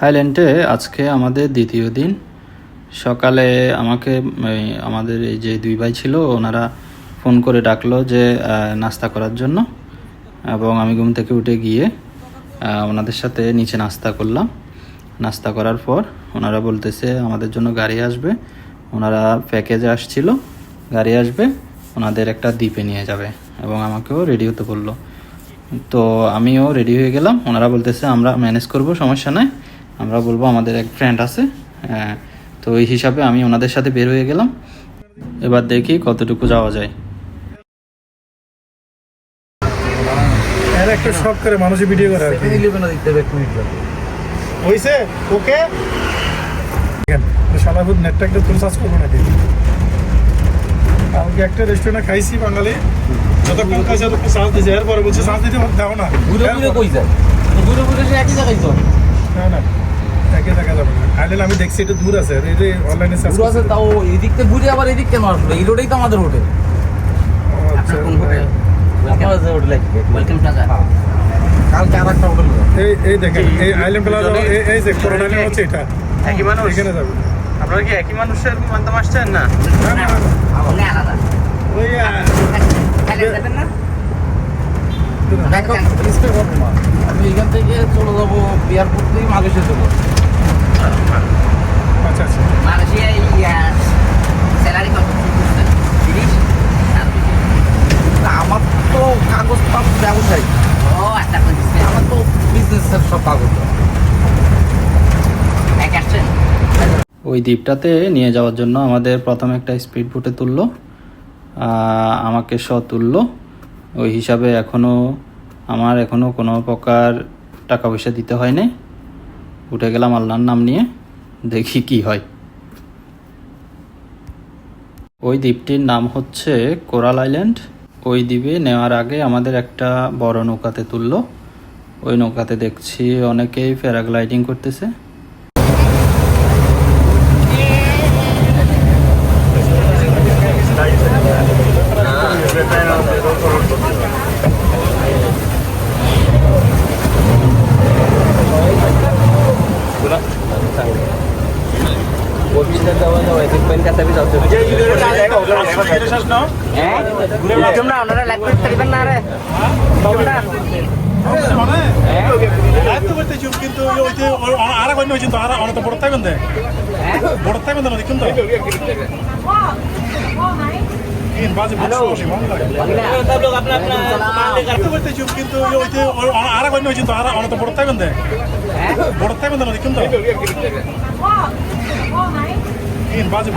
থাইল্যান্ডে আজকে আমাদের দ্বিতীয় দিন। সকালে আমাকে আমাদের এই যে দুই ভাই ছিল ওনারা ফোন করে ডাকলো যে নাস্তা করার জন্য, এবং আমি ঘুম থেকে উঠে গিয়ে ওনাদের সাথে নিচে নাস্তা করলাম। নাস্তা করার পর ওনারা বলতেছে আমাদের জন্য গাড়ি আসবে, ওনারা প্যাকেজে আসছিল, গাড়ি আসবে ওনাদের একটা দ্বীপে নিয়ে যাবে, এবং আমাকেও রেডি হতে বললো। তো আমিও রেডি হয়ে গেলাম। ওনারা বলতেছে আমরা ম্যানেজ করব, সমস্যা নাই, আমরা বলবো আমাদের এক ফ্রেন্ড আছে। তো ওই হিসাবে আমি ওনাদের সাথে বের হয়ে গেলাম। এবার দেখি কতটুকু যাওয়া যায়। একটা শখ করে মানুষই ভিডিও করে হইছে ওকে সারাদিন নেটটা একটা তুলে সার্চ করবো নাকি। কালকে একটা রেস্টুরেন্টে খাইছি বাঙালি, যতক্ষণ খাইছে ততক্ষণ সার্চ দিয়েছে, এরপরে বলছে সার্চ দিতে দাও না। ঘুরে ঘুরে কই যায়, ঘুরে ঘুরে সে একই জায়গায় তো না না একে দেখা যাবে না। আইলেন আমি দেখছি এটা দূর আছে, এই যে অনলাইনে সার্চ দূর আছে, তাও এদিক থেকে ঘুরে আবার এদিক কেন আসলো? এই রোডেই তো আমাদের হোটেল। আচ্ছা কালকে আর একটা হোটেল এই দেখেন এই আইল্যান্ড প্লাজা, এই যে করোনা হচ্ছে এটা একই মানুষ? এখানে যাবে আপনারা কি একই মানুষের মানতাম আসছেন না? ওই দেখো রিস্কের ঘটনা। আমি এখান থেকে চলে যাবো এয়ারপোর্ট থেকে মালয়েশিয়া যাবো। আচ্ছা আচ্ছা মালয়েশিয়ায় স্যালারি কত? 30? আমার তো কাগজ ব্যবসায়ী, ও আচ্ছা, বুঝছি। আমার তো বিজনেসের সব কাগজ। এক আসছেন? ওই দ্বীপটাতে নিয়ে যাওয়ার জন্য আমাদের প্রথমে একটা স্পিড বোটে তুললো, আমাকে তুললো। ওই হিসাবে আমার এখনও কোনো প্রকার টাকা পয়সা দিতে হয়নি। উঠে গেলাম আল্লাহর নাম নিয়ে, দেখি কি হয়। ওই দ্বীপটির নাম হচ্ছে কোরাল আইল্যান্ড। ওই দ্বীপে নেওয়ার আগে আমাদের একটা বড় নৌকাতে তুললো। ওই নৌকাতে দেখছি অনেকেই প্যারাগ্লাইডিং করতেছে। তোমরা ওনারা লাইভ করতে পারবেন না? রে তোমরা কিন্তু আর হয়েছে তো আর অনেক বড় থাকবেন দেয় বড় থাকবেন না কিন্তু কিন্তু আর হয়েছে তো আর অনেক বড় থাকবেন দেয় বড় থাকবেন না কিন্তু বাজে